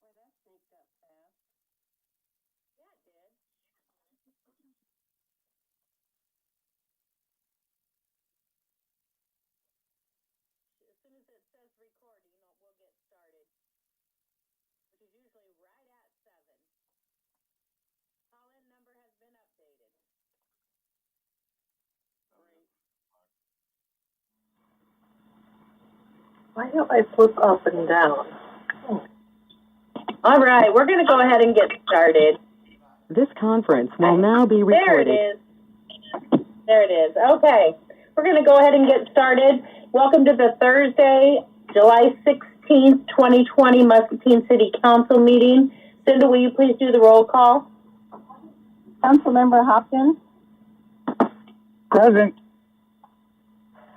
Boy, that sneaked up fast. Yeah, it did. As soon as it says recording, we'll get started, which is usually right at 7. Call-in number has been updated. Great. Why don't I flip up and down? All right, we're going to go ahead and get started. This conference will now be recorded. There it is. Okay, we're going to go ahead and get started. Welcome to the Thursday, July 16th, 2020 Muscatine City Council meeting. Cinda, will you please do the roll call? Councilmember Hopkins. Present.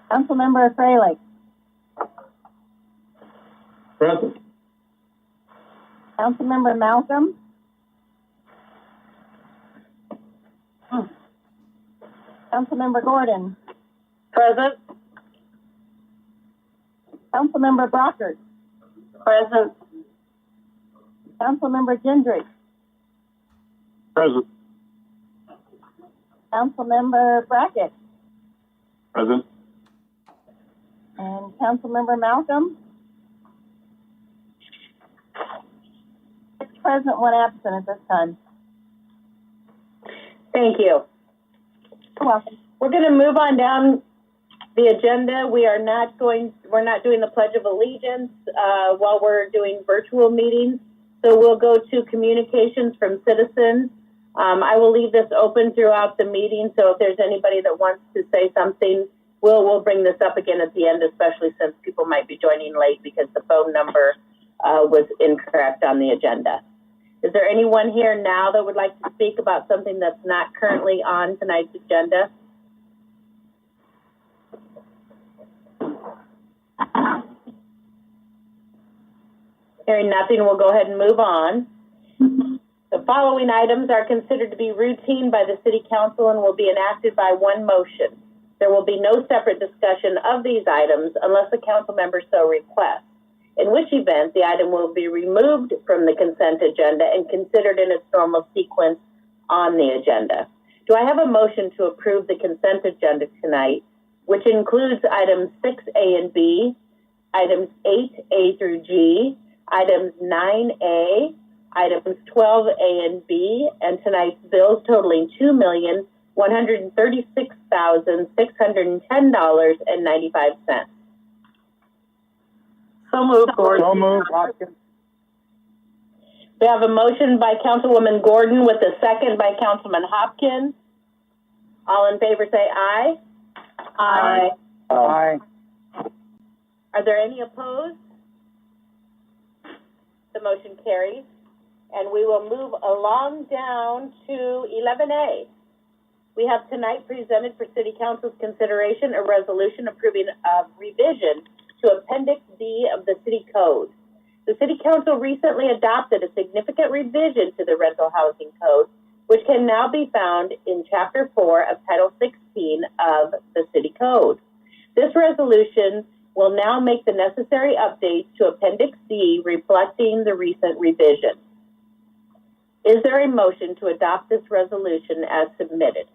Councilmember Freilich. Present. Councilmember Malcolm. Councilmember Gordon. Present. Councilmember Brockert. Present. Councilmember Gendrich. Present. Councilmember Brackett. Present. And Councilmember Malcolm. 6 present, 1 absent at this time. Thank you. You're welcome. We're going to move on down the agenda. We're not doing the Pledge of Allegiance while we're doing virtual meetings. So we'll go to communications from citizens. I will leave this open throughout the meeting. So if there's anybody that wants to say something, we'll bring this up again at the end, especially since people might be joining late because the phone number was incorrect on the agenda. Is there anyone here now that would like to speak about something that's not currently on tonight's agenda? Hearing nothing, we'll go ahead and move on. The following items are considered to be routine by the City Council and will be enacted by one motion. There will be no separate discussion of these items unless the council member so requests, in which event the item will be removed from the consent agenda and considered in its normal sequence on the agenda. Do I have a motion to approve the consent agenda tonight, which includes items 6A and B, items 8A through G, items 9A, items 12A and B, and tonight's bills totaling $2,136,610.95. So moved, Gordon. So moved, Hopkins. We have a motion by Councilwoman Gordon with a second by Councilman Hopkins. All in favor say aye. Aye. Aye. Are there any opposed? The motion carries. And we will move along down to 11A. We have tonight presented for City Council's consideration a resolution approving a revision to Appendix D of the City Code. The City Council recently adopted a significant revision to the Rental Housing Code, which can now be found in Chapter 4 of Title 16 of the City Code. This resolution will now make the necessary updates to Appendix D reflecting the recent revision. Is there a motion to adopt this resolution as submitted?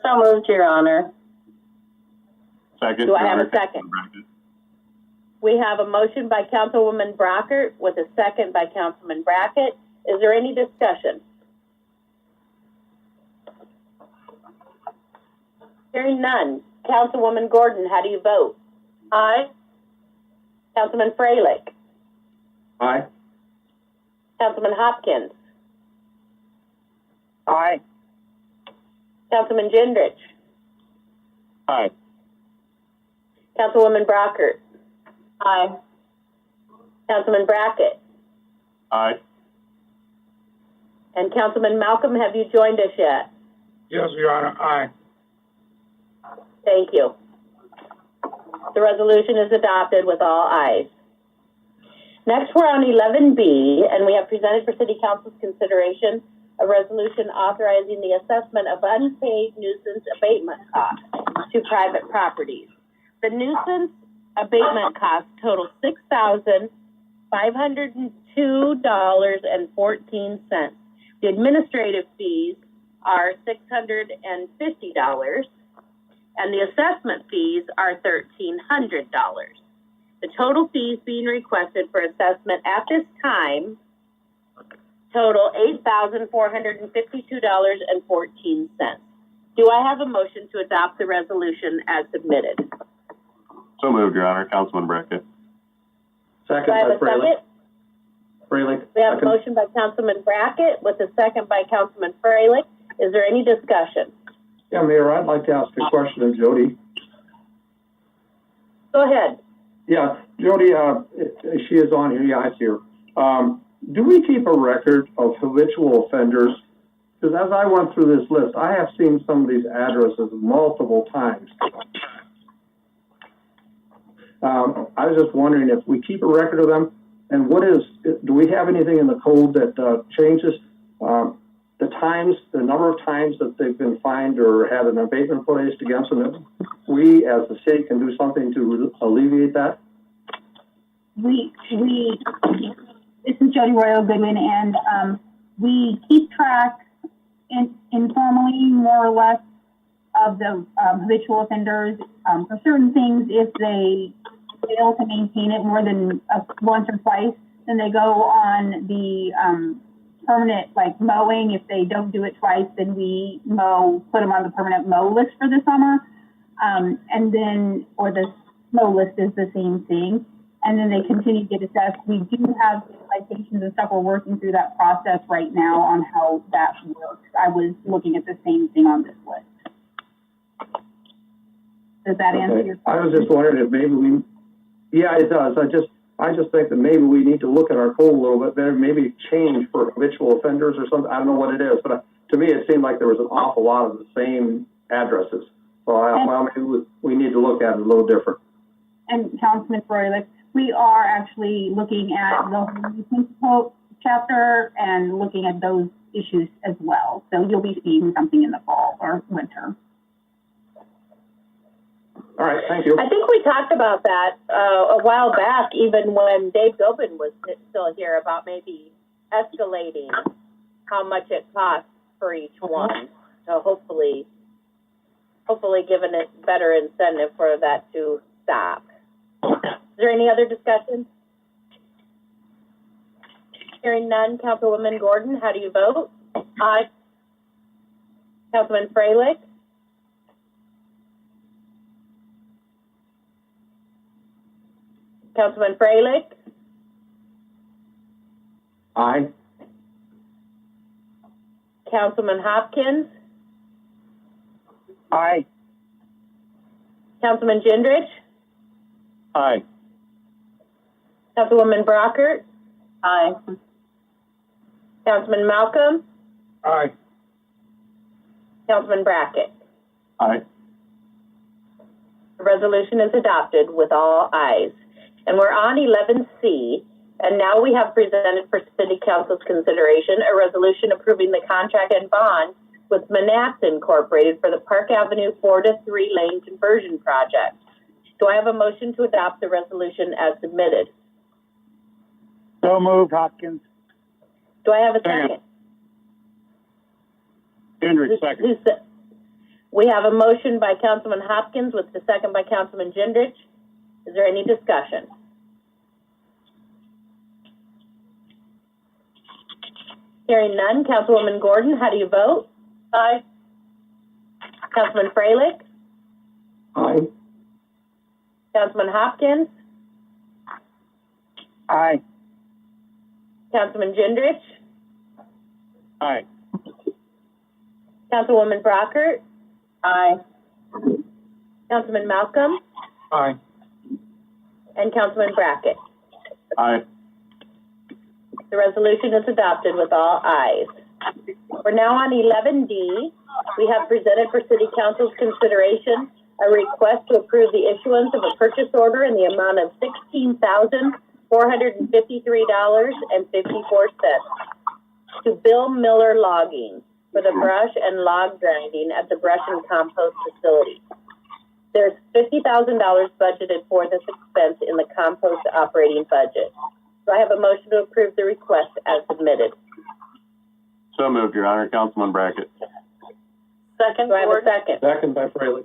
So moved, Your Honor. Second. Do I have a second? We have a motion by Councilwoman Brockert with a second by Councilman Brackett. Is there any discussion? Hearing none. Councilwoman Gordon, how do you vote? Aye. Councilman Freilich? Aye. Councilman Hopkins? Aye. Councilman Gendrich? Aye. Councilwoman Brockert? Aye. Councilman Brackett? Aye. And Councilman Malcolm, have you joined us yet? Yes, Your Honor. Aye. Thank you. The resolution is adopted with all ayes. Next, we're on 11B, and we have presented for City Council's consideration a resolution authorizing the assessment of unpaid nuisance abatement costs to private properties. The nuisance abatement costs total $6,000 $502.14. The administrative fees are $650, and the assessment fees are $1,300. The total fees being requested for assessment at this time total $8,452.14. Do I have a motion to adopt the resolution as submitted? So moved, Your Honor. Councilman Brackett. Do I have a second? Freilich. We have a motion by Councilman Brackett with a second by Councilman Freilich. Is there any discussion? Yeah, Mayor, I'd like to ask a question of Jody. Go ahead. Yeah, Jody, she is on here. Yeah, I see her. Do we keep a record of habitual offenders? Because as I went through this list, I have seen some of these addresses multiple times. I was just wondering if we keep a record of them, and do we have anything in the code that changes the number of times that they've been fined or had an abatement placed against them, that we as the city can do something to alleviate that? This is Jody Royal Goodwin, and we keep track informally, more or less, of the habitual offenders. For certain things, if they fail to maintain it more than once or twice, then they go on the permanent, like mowing. If they don't do it twice, then we put them on the permanent mow list for the summer. Or the mow list is the same thing. And then they continue to get assessed. We do have citations and stuff. We're working through that process right now on how that works. I was looking at the same thing on this list. Does that answer your question? I was just wondering if maybe yeah, it does. I just think that maybe we need to look at our code a little bit better, maybe change for habitual offenders or something. I don't know what it is, but to me, it seemed like there was an awful lot of the same addresses. So maybe we need to look at it a little different. And Councilman Freilich, we are actually looking at the Untitled Chapter and looking at those issues as well. So you'll be seeing something in the fall or winter. All right, thank you. I think we talked about that a while back, even when Dave Dobin was still here, about maybe escalating how much it costs for each one. So hopefully giving it better incentive for that to stop. Is there any other discussion? Hearing none, Councilwoman Gordon, how do you vote? Aye. Councilman Freilich? Councilman Freilich? Aye. Councilman Hopkins? Aye. Councilman Gendrich? Aye. Councilwoman Brockert? Aye. Councilman Malcolm? Aye. Councilman Brackett? Aye. The resolution is adopted with all ayes. And we're on 11C, and now we have presented for City Council's consideration a resolution approving the contract and bond with Manassas Incorporated for the Park Avenue 4 to 3 lane conversion project. Do I have a motion to adopt the resolution as submitted? So moved, Hopkins. Do I have a second? Gendrich, second. We have a motion by Councilman Hopkins with the second by Councilman Gendrich. Is there any discussion? Hearing none, Councilwoman Gordon, how do you vote? Aye. Councilman Freilich? Aye. Councilman Hopkins? Aye. Councilman Gendrich? Aye. Councilwoman Brockert? Aye. Councilman Malcolm? Aye. And Councilman Brackett? Aye. The resolution is adopted with all ayes. We're now on 11D. We have presented for City Council's consideration a request to approve the issuance of a purchase order in the amount of $16,453.54 to Bill Miller Logging for the brush and log grinding at the brush and compost facility. There's $50,000 budgeted for this expense in the compost operating budget. Do I have a motion to approve the request as submitted? So moved, Your Honor. Councilman Brackett. Second, Do I have a Gordon. second? Second by Fraley.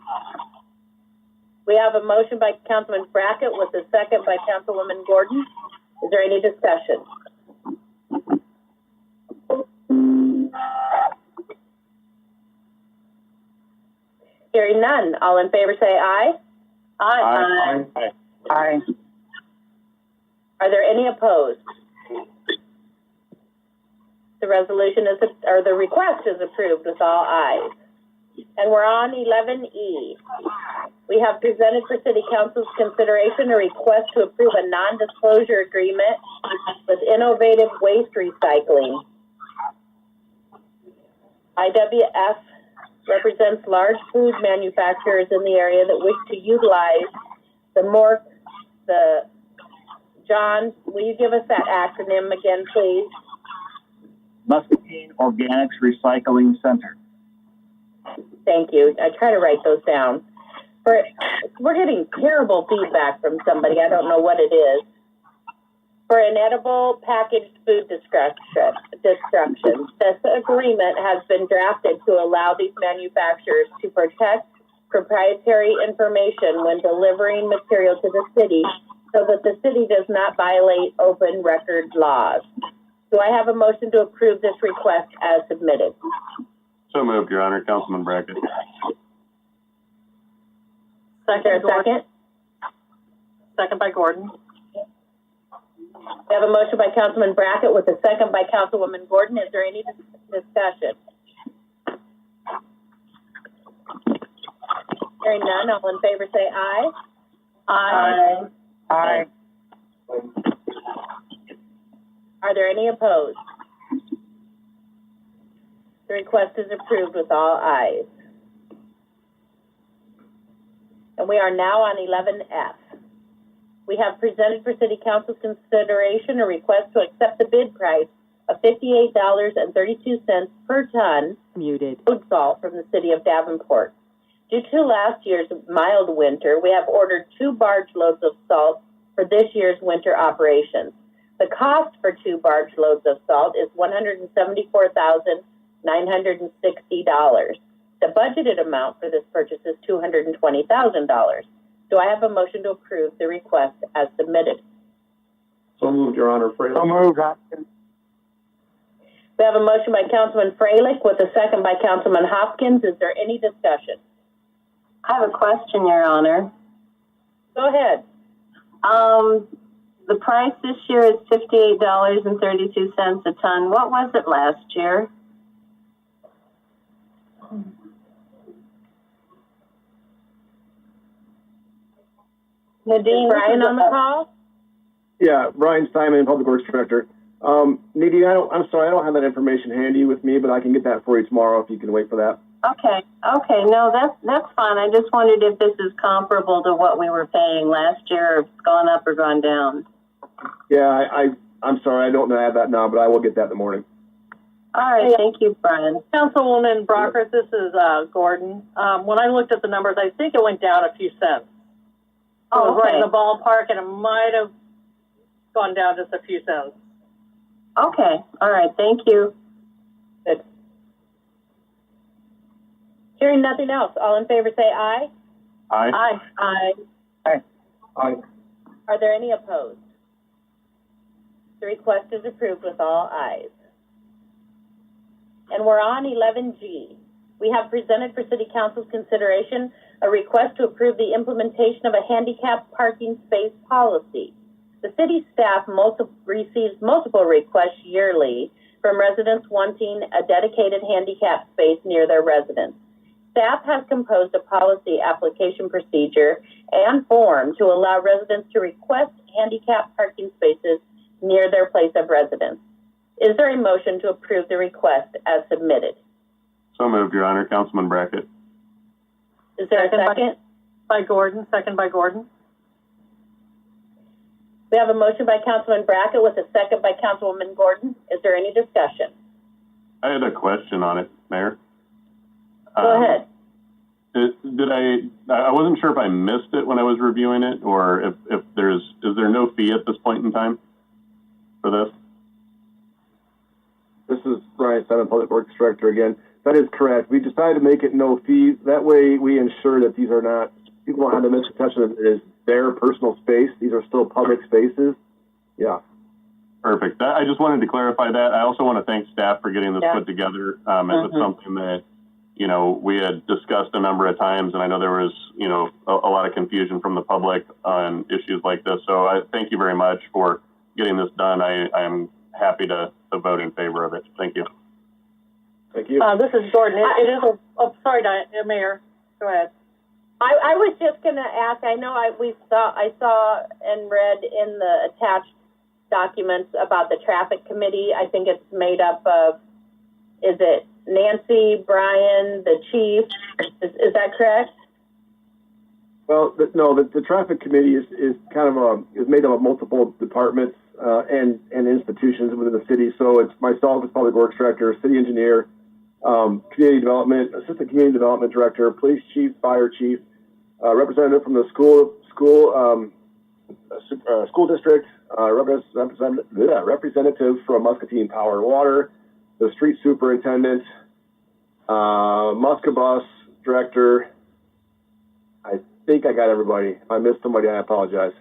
We have a motion by Councilman Brackett with a second by Councilwoman Gordon. Is there any discussion? Hearing none. All in favor say aye. Aye. Aye. Aye. Are there any opposed? The resolution is, or the request is approved with all ayes. And we're on 11E. We have presented for City Council's consideration a request to approve a non-disclosure agreement with Innovative Waste Recycling. IWF represents large food manufacturers in the area that wish to utilize John, will you give us that acronym again, please? Muscatine Organics Recycling Center. Thank you. I try to write those down. We're getting terrible feedback from somebody. I don't know what it is. For inedible packaged food destruction. This agreement has been drafted to allow these manufacturers to protect proprietary information when delivering material to the city so that the city does not violate open record laws. Do I have a motion to approve this request as submitted? So moved, Your Honor. Councilman Brackett. Second? Second by Gordon. We have a motion by Councilman Brackett with a second by Councilwoman Gordon. Is there any discussion? Hearing none, all in favor say aye. Aye. Aye. Are there any opposed? The request is approved with all ayes. And we are now on 11F. We have presented for City Council's consideration a request to accept the bid price of $58.32 per ton Muted. road salt from the City of Davenport. Due to last year's mild winter, we have ordered 2 barge loads of salt for this year's winter operations. The cost for 2 barge loads of salt is $174,960. The budgeted amount for this purchase is $220,000. Do I have a motion to approve the request as submitted? So moved, Your Honor. Fraley. So moved, Hopkins. We have a motion by Councilman Freilich with a second by Councilman Hopkins. Is there any discussion? I have a question, Your Honor. Go ahead. The price this year is $58.32 a ton. What was it last year? Nadine, Brian on the call? Yeah, Brian Simon, Public Works Director. Nadine, I'm sorry, I don't have that information handy with me, but I can get that for you tomorrow if you can wait for that. Okay, no, that's fine. I just wondered if this is comparable to what we were paying last year, or if it's gone up or gone down. Yeah, I'm sorry, I don't have that now, but I will get that in the morning. All right, thank you, Brian. Councilwoman Brockert, this is Gordon. When I looked at the numbers, I think it went down a few cents. It was right in the ballpark, and it might have gone down just a few cents. Okay, all right, thank you. Good. Hearing nothing else, all in favor say aye. Aye. Aye. Aye. Aye. Are there any opposed? The request is approved with all ayes. And we're on 11G. We have presented for City Council's consideration a request to approve the implementation of a handicap parking space policy. The city staff receives multiple requests yearly from residents wanting a dedicated handicap space near their residence. Staff has composed a policy application procedure and form to allow residents to request handicap parking spaces near their place of residence. Is there a motion to approve the request as submitted? So moved, Your Honor. Councilman Brackett. Is there a second? By Gordon, second by Gordon. We have a motion by Councilman Brackett with a second by Councilwoman Gordon. Is there any discussion? I had a question on it, Mayor. Go ahead. I wasn't sure if I missed it when I was reviewing it, or if is there no fee at this point in time? for this? This is Ryan Simon, Public Works Director again. That is correct. We decided to make it no fee. That way we ensure that these are not, people don't have the misconception that it is their personal space. These are still public spaces. Yeah. Perfect. I just wanted to clarify that. I also want to thank staff for getting this put together. It was something that, you know, we had discussed a number of times, and I know there was, you know, a lot of confusion from the public on issues like this. So I thank you very much for getting this done. I am happy to vote in favor of it. Thank you. Thank you. This is Gordon. It is sorry, Mayor. Go ahead. I was just going to ask, I know I saw and read in the attached documents about the traffic committee. I think it's made up of, is it Nancy, Brian, the chief? Is that correct? Well, no, the traffic committee is kind of is made up of multiple departments and institutions within the city. So it's myself as Public Works Director, City Engineer, Community Development, Assistant Community Development Director, Police Chief, Fire Chief, representative from the school district, representative from Muscatine Power and Water, the street superintendent, Muscabus director. I think I got everybody. If I missed somebody, I apologize.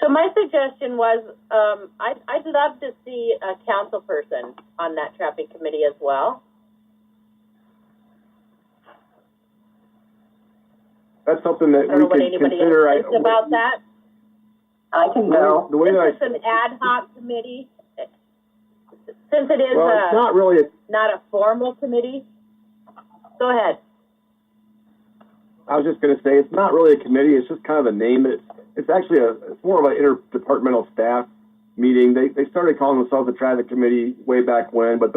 So my suggestion was, I'd love to see a council person on that traffic committee as well. That's something that we can consider. About that? I can go. The way that it's an ad hoc committee. Since it is it's not really not a formal committee. Go ahead. I was just going to say, it's not really a committee. It's just kind of a name. It's actually it's more of an interdepartmental staff meeting. They started calling themselves the traffic committee way back when, but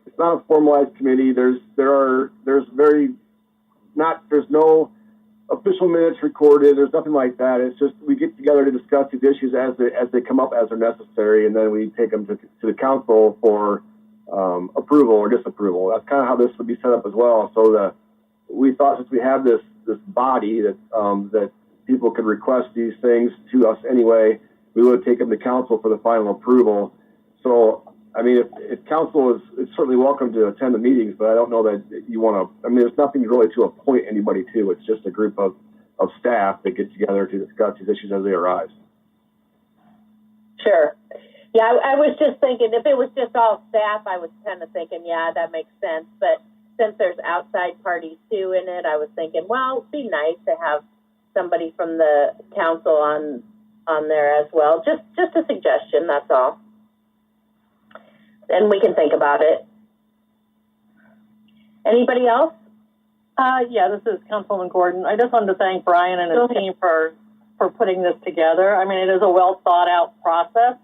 it's not a formalized committee. There's no official minutes recorded. There's nothing like that. It's just we get together to discuss these issues as they come up as they're necessary, and then we take them to the council for approval or disapproval. That's kind of how this would be set up as well. So we thought, since we have this body that people could request these things to us anyway, we would take them to council for the final approval. So, I mean, if council is certainly welcome to attend the meetings, but I don't know that you want to, I mean, there's nothing really to appoint anybody to. It's just a group of staff that get together to discuss these issues as they arise. Sure. Yeah, I was just thinking, if it was just all staff, I was kind of thinking, yeah, that makes sense. But since there's outside parties too in it, I was thinking, well, it'd be nice to have somebody from the council on there as well. Just a suggestion, that's all. And we can think about it. Anybody else? Yeah, this is Councilwoman Gordon. I just wanted to thank Brian and his team for putting this together. I mean, it is a well thought out process,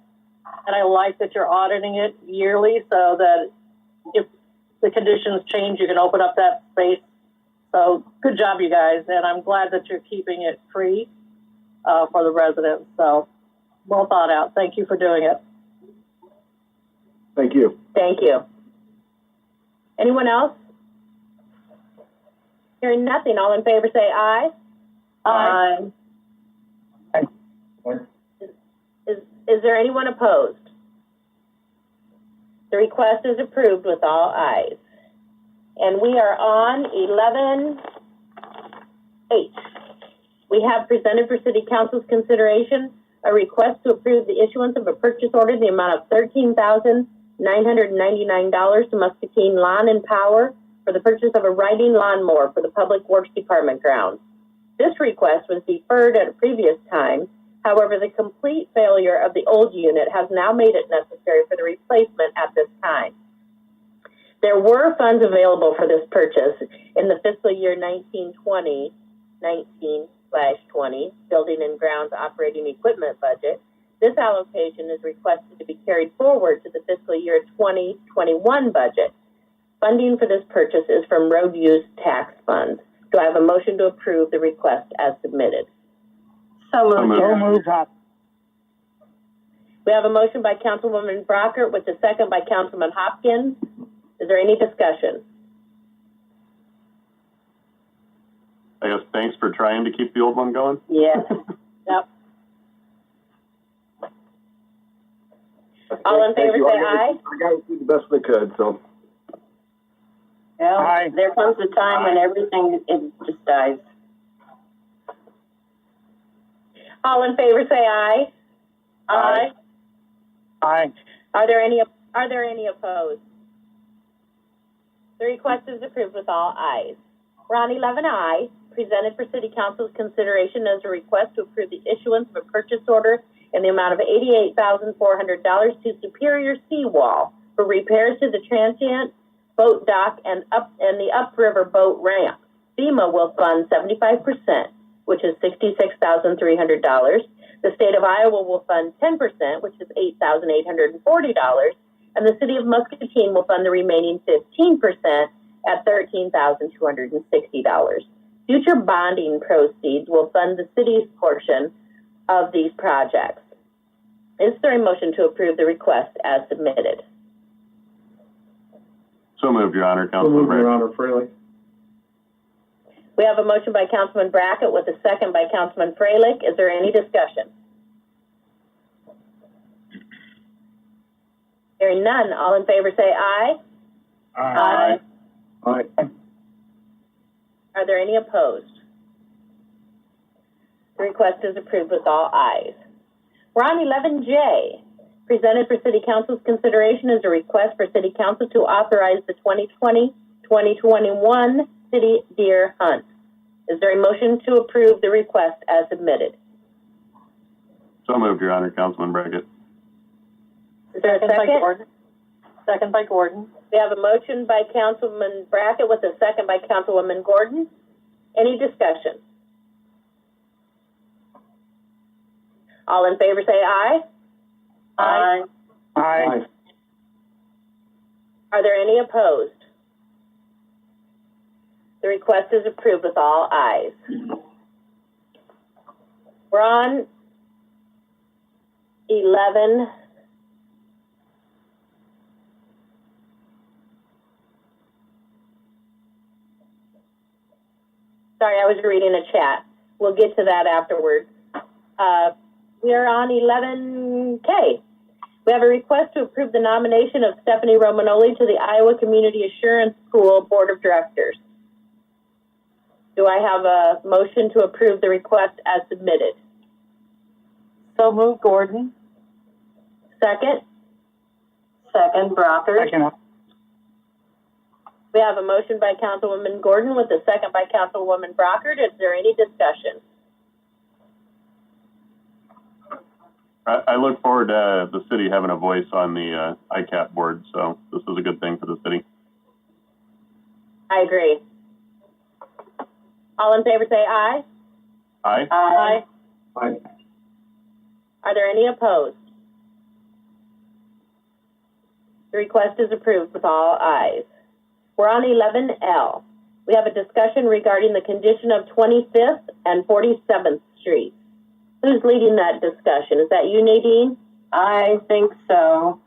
and I like that you're auditing it yearly so that if the conditions change, you can open up that space. So good job, you guys, and I'm glad that you're keeping it free for the residents. So well thought out. Thank you for doing it. Thank you. Thank you. Anyone else? Hearing nothing, all in favor say aye. Aye. Is there anyone opposed? The request is approved with all ayes. And we are on 11H. We have presented for City Council's consideration a request to approve the issuance of a purchase order in the amount of $13,999 to Muscatine Lawn and Power for the purchase of a riding lawnmower for the Public Works Department grounds. This request was deferred at a previous time. However, the complete failure of the old unit has now made it necessary for the replacement at this time. There were funds available for this purchase in the fiscal year 19/20 Building and Grounds Operating Equipment budget. This allocation is requested to be carried forward to the fiscal year 2021 budget. Funding for this purchase is from road use tax funds. Do I have a motion to approve the request as submitted? So moved. We have a motion by Councilwoman Brockert with a second by Councilman Hopkins. Is there any discussion? I guess thanks for trying to keep the old one going. Yes. Yep. All in favor, Thank you. say aye. I got to do the best we could, so. Well, there comes a time when everything, it just dies. All in favor, say aye. Aye. Aye. Are there any opposed? The request is approved with all ayes. We're on 11I, presented for City Council's consideration as a request to approve the issuance of a purchase order in the amount of $88,400 to Superior Seawall for repairs to the transient boat dock and the upriver boat ramp. FEMA will fund 75%, which is $66,300. The state of Iowa will fund 10%, which is $8,840, and the city of Muscatine will fund the remaining 15% at $13,260. Future bonding proceeds will fund the city's portion of these projects. Is there a motion to approve the request as submitted? So moved, Your Honor. So Councilman moved, Your Brackett. Honor, Fraley. We have a motion by Councilman Brackett with a second by Councilman Freilich. Is there any discussion? Hearing none, all in favor say aye. Aye. Aye. Are there any opposed? The request is approved with all ayes. We're on 11J, presented for City Council's consideration as a request for City Council to authorize the 2020-2021 City Deer Hunt. Is there a motion to approve the request as submitted? So moved, Your Honor. Councilman Brackett. Is there a Second by second? Gordon. Second by Gordon. We have a motion by Councilman Brackett with a second by Councilwoman Gordon. Any discussion? All in favor say aye. Aye. Aye. Are there any opposed? The request is approved with all ayes. We're on 11. Sorry, I was reading a chat. We'll get to that afterwards. We are on 11K. We have a request to approve the nomination of Stephanie Romanoli to the Iowa Community Assurance School Board of Directors. Do I have a motion to approve the request as submitted? So moved, Gordon. Second? Second, Brockert. Second. We have a motion by Councilwoman Gordon with a second by Councilwoman Brockert. Is there any discussion? I look forward to the city having a voice on the ICAP board, so this is a good thing for the city. I agree. All in favor say aye. Aye. Aye. Aye. Are there any opposed? The request is approved with all ayes. We're on 11L. We have a discussion regarding the condition of 25th and 47th Streets. Who's leading that discussion? Is that you, Nadine? I think so.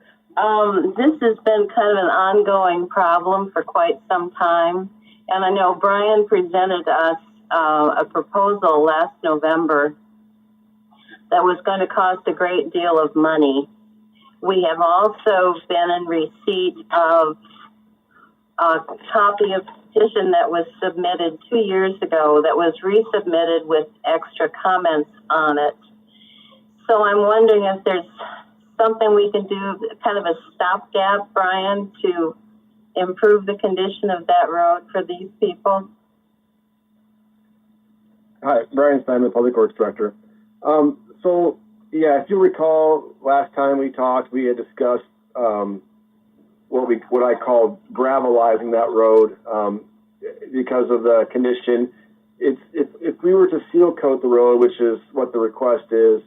This has been kind of an ongoing problem for quite some time. And I know Brian presented us a proposal last November that was going to cost a great deal of money. We have also been in receipt of a copy of petition that was submitted 2 years ago that was resubmitted with extra comments on it. So I'm wondering if there's something we can do, kind of a stopgap, Brian, to improve the condition of that road for these people. Hi, Brian Steinman, Public Works Director. So, yeah, if you recall, last time we talked, we had discussed what I call gravelizing that road because of the condition. If we were to seal coat the road, which is what the request is,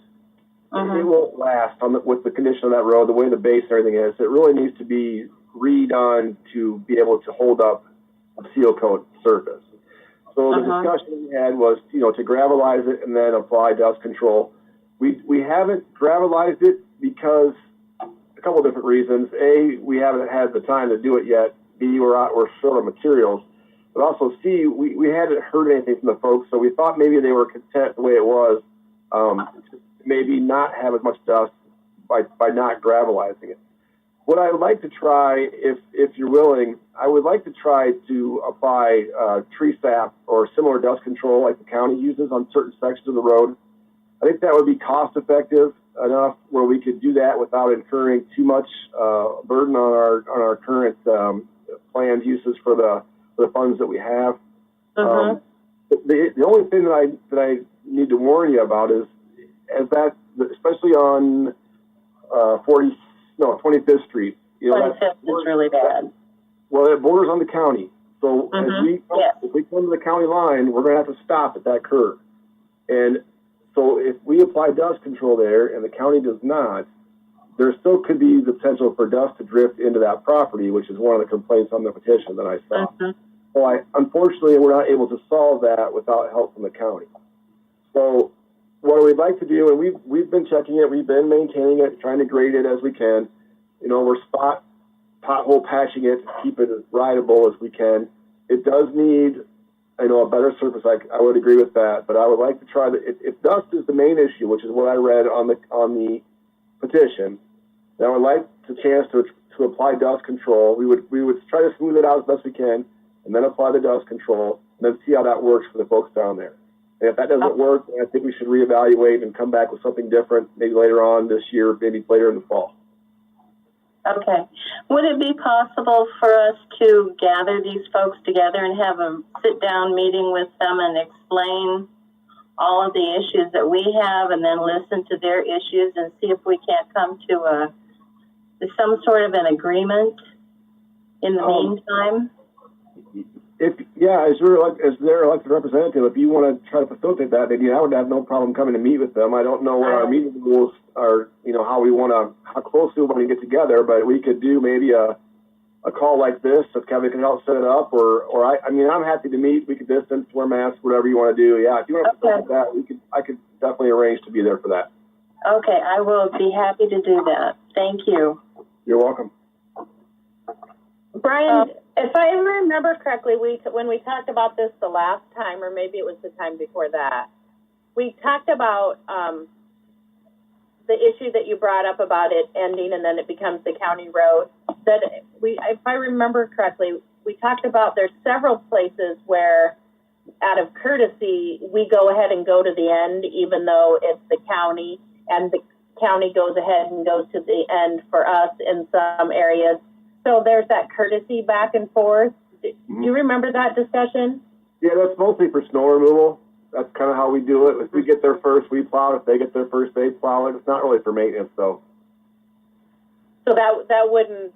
it won't last with the condition of that road, the way the base and everything is. It really needs to be redone to be able to hold up a seal coat surface. So the discussion we had was, to gravelize it and then apply dust control. We haven't gravelized it because a couple of different reasons. A, we haven't had the time to do it yet. B, we're short of materials. But also C, we hadn't heard anything from the folks, so we thought maybe they were content the way it was, maybe not have as much dust, by not gravelizing it. What I would like to try, if you're willing, I would like to try to apply tree sap or similar dust control like the county uses on certain sections of the road. I think that would be cost effective enough where we could do that without incurring too much burden on our current planned uses for the funds that we have. The only thing that I need to warn you about is that, especially on 25th Street. 25th is really bad. Well, it borders on the county. So if we come to the county line, we're going to have to stop at that curve. And so if we apply dust control there and the county does not, there still could be the potential for dust to drift into that property, which is one of the complaints on the petition that I saw. So unfortunately, we're not able to solve that without help from the county. So what we'd like to do, and we've been checking it, we've been maintaining it, trying to grade it as we can. We're pothole patching it to keep it as rideable as we can. It does need, a better surface. I would agree with that, but I would like to try if dust is the main issue, which is what I read on the petition, then I would like the chance to apply dust control. We would try to smooth it out as best we can, and then apply the dust control, and then see how that works for the folks down there. And if that doesn't work, I think we should reevaluate and come back with something different, maybe later on this year, maybe later in the fall. Okay. Would it be possible for us to gather these folks together and have a sit-down meeting with them and explain all of the issues that we have, and then listen to their issues and see if we can't come to some sort of an agreement in the meantime? As their elected representative, if you want to try to facilitate that, then I would have no problem coming to meet with them. I don't know what our meeting rules are, how closely we want to get together, but we could do maybe a call like this if Kevin can help set it up, I'm happy to meet. We could distance, wear masks, whatever you want to do. Yeah, if you want to facilitate that, I could definitely arrange to be there for that. Okay, I will be happy to do that. Thank you. You're welcome. Brian, if I remember correctly, when we talked about this the last time, or maybe it was the time before that, we talked about the issue that you brought up about it ending and then it becomes the county road. That if I remember correctly, we talked about there's several places where, out of courtesy, we go ahead and go to the end, even though it's the county, and the county goes ahead and goes to the end for us in some areas. So there's that courtesy back and forth. Do you remember that discussion? Yeah, that's mostly for snow removal. That's kind of how we do it. If we get there first, we plow it. If they get there first, they plow it. It's not really for maintenance, though. So that wouldn't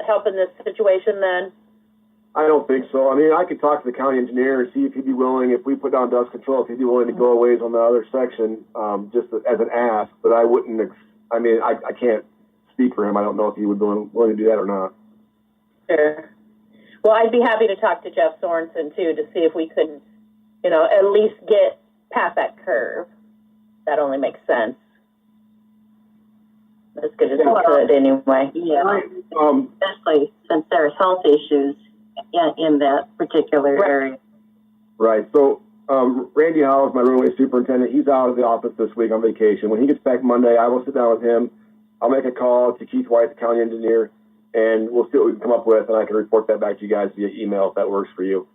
help in this situation then? I don't think so. I could talk to the county engineer and see if he'd be willing, if we put down dust control, if he'd be willing to go a ways on the other section, just as an ask. But I wouldn't. I can't speak for him. I don't know if he would be willing to do that or not. Sure. Well, I'd be happy to talk to Jeff Sorensen too to see if we could, at least get past that curve. That only makes sense. As good as we could anyway. Yeah. Especially since there are health issues in that particular area. Right. So Randy Howell is my roadway superintendent. He's out of the office this week on vacation. When he gets back Monday, I will sit down with him. I'll make a call to Keith White, the county engineer, and we'll see what we can come up with, and I can report that back to you guys via email if that works for you.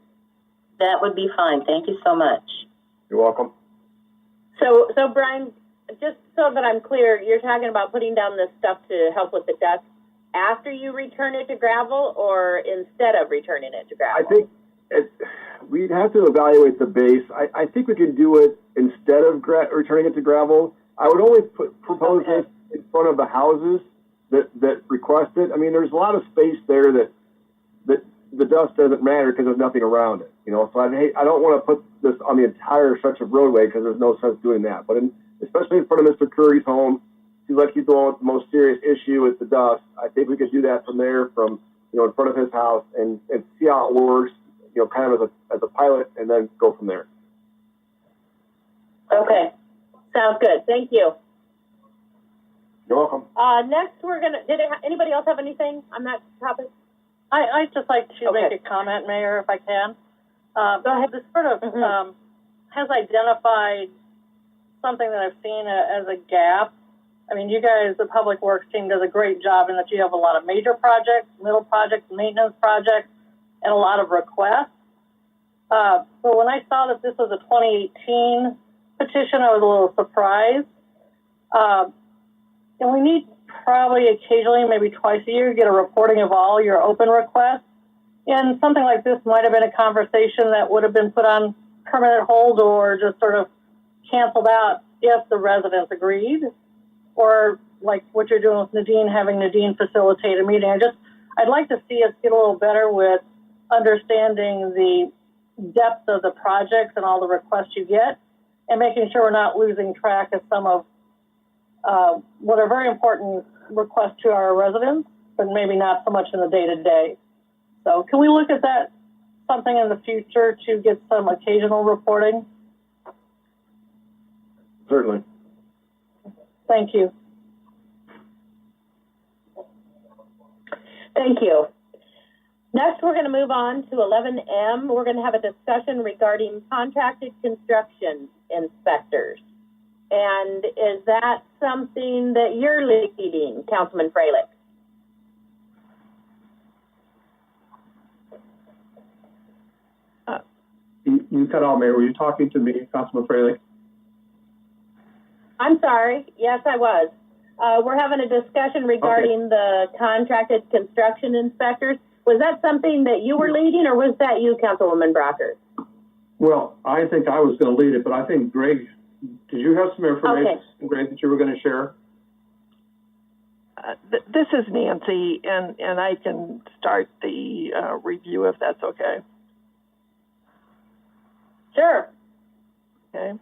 That would be fine. Thank you so much. You're welcome. So Brian, just so that I'm clear, you're talking about putting down this stuff to help with the dust after you return it to gravel or instead of returning it to gravel? I think we'd have to evaluate the base. I think we can do it instead of returning it to gravel. I would only propose this in front of the houses that request it. There's a lot of space there that the dust doesn't matter because there's nothing around it. So I don't want to put this on the entire stretch of roadway because there's no sense doing that. But especially in front of Mr. Curry's home, seems like he's the one with the most serious issue with the dust. I think we could do that from there, from in front of his house, and see how it works. Kind of as a pilot, and then go from there. Okay, sounds good. Thank you. You're welcome. Next, anybody else have anything on that topic? I'd just like to make a comment, Mayor, if I can. Go ahead. This sort of has identified something that I've seen as a gap I mean, you guys, the Public Works team does a great job in that you have a lot of major projects, middle projects, maintenance projects, and a lot of requests. So when I saw that this was a 2018 petition, I was a little surprised. And we need probably occasionally, maybe twice a year, get a reporting of all your open requests. And something like this might have been a conversation that would have been put on permanent hold or just sort of canceled out if the residents agreed, or like what you're doing with Nadine, having Nadine facilitate a meeting. I'd like to see us get a little better with understanding the depth of the projects and all the requests you get, and making sure we're not losing track of some of what are very important requests to our residents, but maybe not so much in the day-to-day. So can we look at that, something in the future, to get some occasional reporting? Certainly. Thank you. Thank you. Next, we're going to move on to 11M. We're going to have a discussion regarding contracted construction inspectors. And is that something that you're leading, Councilman Freilich? You cut out, Mayor. Were you talking to me, Councilman Freilich? I'm sorry. Yes, I was. We're having a discussion regarding the contracted construction inspectors. Was that something that you were leading, or was that you, Councilwoman Brockers? Well, I think I was going to lead it, but I think Greg, did you have some information, Greg, that you were going to share? This is Nancy, and I can start the review if that's okay. Sure. Okay.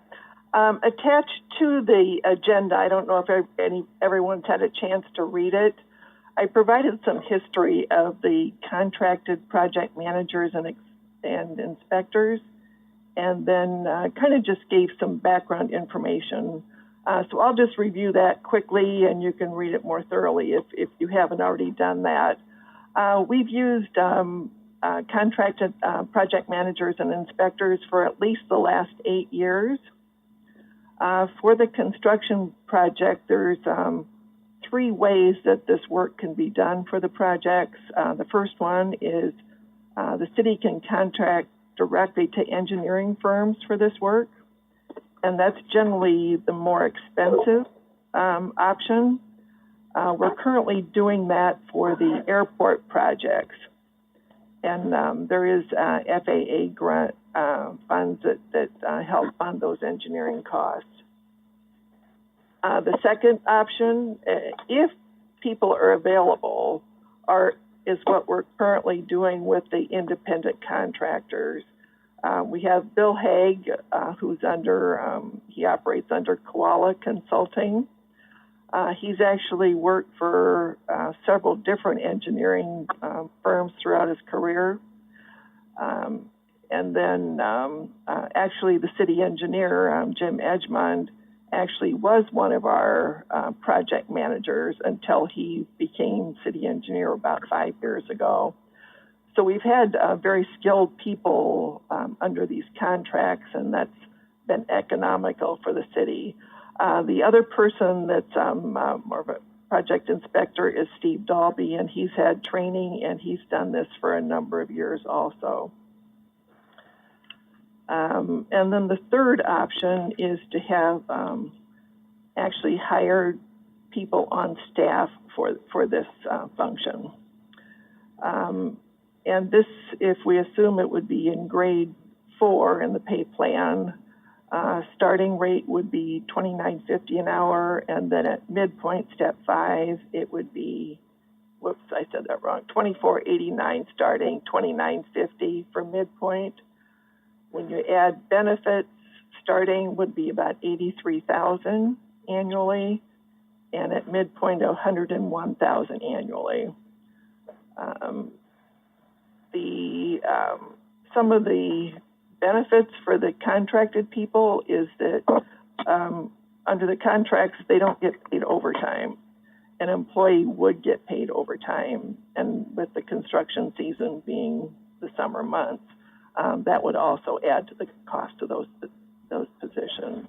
Attached to the agenda, I don't know if everyone's had a chance to read it. I provided some history of the contracted project managers and inspectors, and then kind of just gave some background information. So I'll just review that quickly, and you can read it more thoroughly if you haven't already done that. We've used contracted project managers and inspectors for at least the last 8 years. For the construction project, there's 3 ways that this work can be done for the projects. The first one is the city can contract directly to engineering firms for this work, and that's generally the more expensive option. We're currently doing that for the airport projects, and there is FAA grant funds that help fund those engineering costs. The second option, if people are available, is what we're currently doing with the independent contractors. We have Bill Haig, who's he operates under Koala Consulting. He's actually worked for several different engineering firms throughout his career. And then actually the city engineer, Jim Edgemond, actually was one of our project managers until he became city engineer about 5 years ago. So we've had very skilled people under these contracts, and that's been economical for the city. The other person that's more of a project inspector is Steve Dalby, and he's had training, and he's done this for a number of years also. And then the third option is to have actually hired people on staff for this function. And this, if we assume it would be in grade 4 in the pay plan, starting rate would be $29.50 an hour, and then at midpoint, step 5, it would be, whoops, I said that wrong, $24.89 starting, $29.50 for midpoint. When you add benefits, starting would be about $83,000 annually, and at midpoint, $101,000 annually. Some of the benefits for the contracted people is that under the contracts, they don't get paid overtime. An employee would get paid overtime, and with the construction season being the summer months, that would also add to the cost of those positions.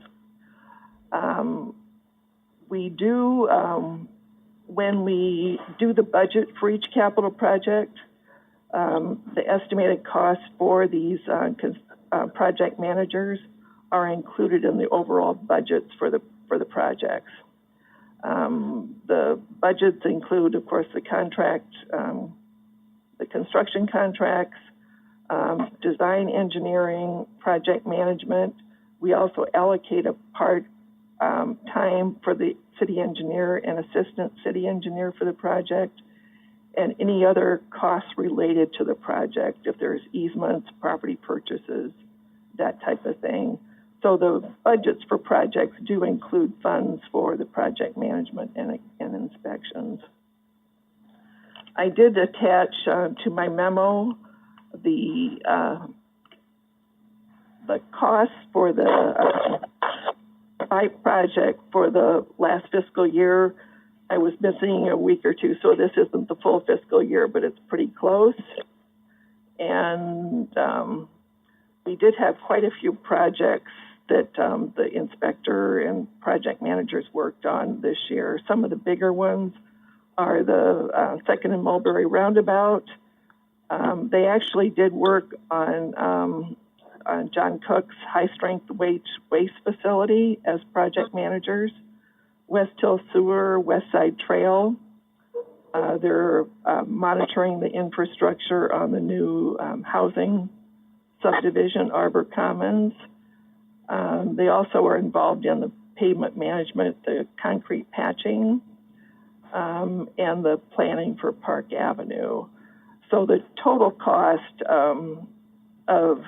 we do, when we do the budget for each capital project, the estimated costs for these project managers are included in the overall budgets for the projects. The budgets include, of course, the contract, the construction contracts, design engineering, project management. We also allocate a part time for the city engineer and assistant city engineer for the project, and any other costs related to the project, if there's easements, property purchases, that type of thing. So the budgets for projects do include funds for the project management and inspections. I did attach to my memo the costs for the pipe project for the last fiscal year. I was missing a week or two, so this isn't the full fiscal year, but it's pretty close. And we did have quite a few projects that the inspector and project managers worked on this year. Some of the bigger ones are the 2nd and Mulberry Roundabout. They actually did work on John Cook's high-strength waste facility as project managers. West Hill Sewer, West Side Trail. They're monitoring the infrastructure on the new housing subdivision, Arbor Commons. They also are involved in the pavement management, the concrete patching, and the planning for Park Avenue. So the total cost of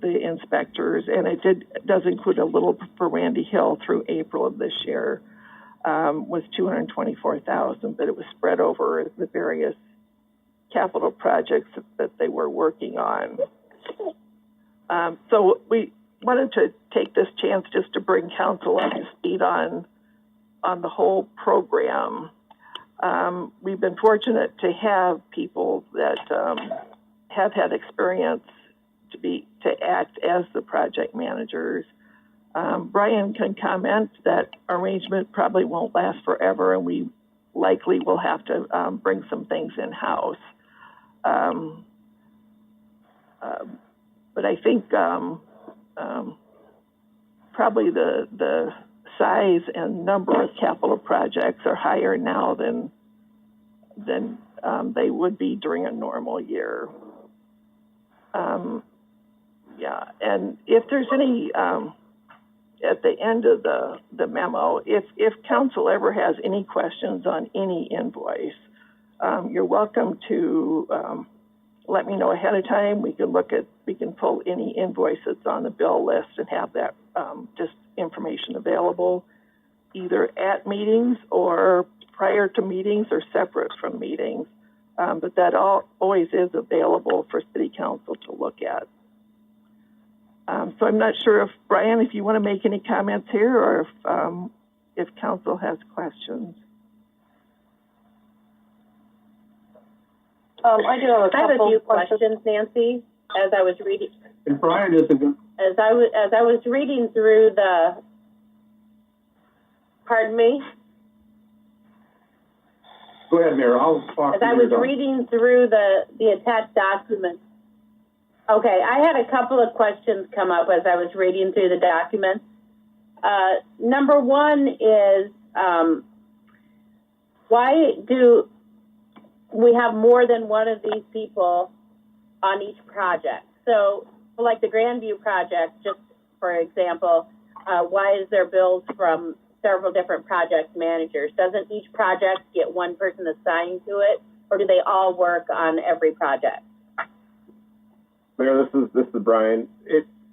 the inspectors, and it does include a little for Randy Hill through April of this year, was $224,000, but it was spread over the various capital projects that they were working on. So we wanted to take this chance just to bring council up to speed on the whole program. We've been fortunate to have people that have had experience to act as the project managers. Brian can comment that arrangement probably won't last forever, and we likely will have to bring some things in-house. But I think probably the size and number of capital projects are higher now than they would be during a normal year. Yeah, and if there's any, at the end of the memo, if council ever has any questions on any invoice, you're welcome to let me know ahead of time. We can pull any invoice that's on the bill list and have that just information available either at meetings or prior to meetings or separate from meetings. But that always is available for city council to look at. So I'm not sure if, Brian, if you want to make any comments here or if council has questions. I do have a few questions, Nancy, as I was reading. And Brian is as I was reading through pardon me? Go ahead, Mayor. I'll talk as I was reading through the attached documents. Okay, I had a couple of questions come up as I was reading through the documents. Number one is, why do we have more than one of these people on each project? So, like the Grandview project, just for example, why is there bills from several different project managers? Doesn't each project get one person assigned to it, or do they all work on every project? Mayor, this is Brian.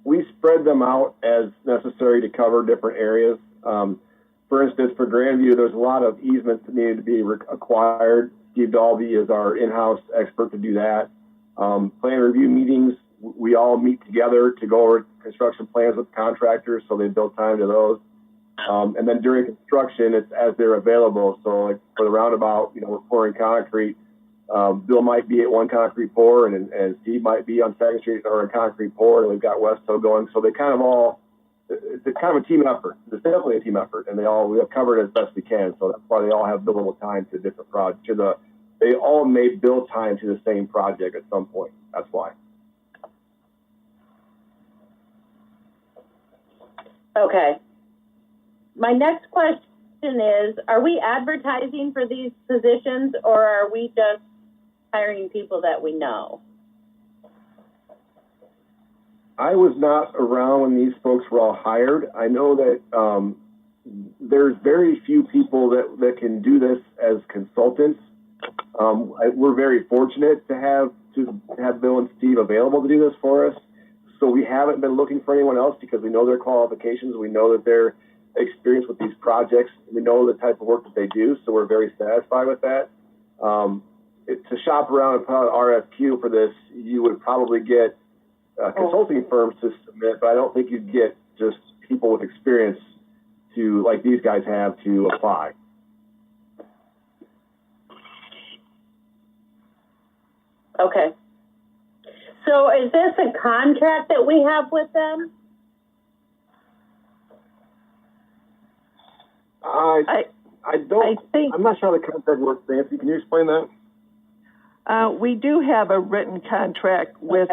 We spread them out as necessary to cover different areas. For instance, for Grandview, there's a lot of easements that needed to be acquired. Steve Dalby is our in-house expert to do that. Plan review meetings, we all meet together to go over construction plans with contractors, so they build time to those. And then during construction, it's as they're available. So like for the roundabout, we're pouring concrete. Bill might be at one concrete pour, and Steve might be on Second Street or a concrete pour, and we've got West Hill going. So they kind of all it's a kind of a team effort. It's definitely a team effort, and we have covered it as best we can. So that's why they all have billable time to different projects. They all may bill time to the same project at some point. That's why. Okay. My next question is, are we advertising for these positions, or are we just hiring people that we know? I was not around when these folks were all hired. I know that there's very few people that can do this as consultants. We're very fortunate to have Bill and Steve available to do this for us. So we haven't been looking for anyone else because we know their qualifications. We know that they're experienced with these projects. We know the type of work that they do. So we're very satisfied with that. To shop around and put out an RFQ for this, you would probably get consulting firms to submit, but I don't think you'd get just people with experience like these guys have, to apply. Okay. So is this a contract that we have with them? I'm not sure how the contract works, Nancy. Can you explain that? We do have a written contract with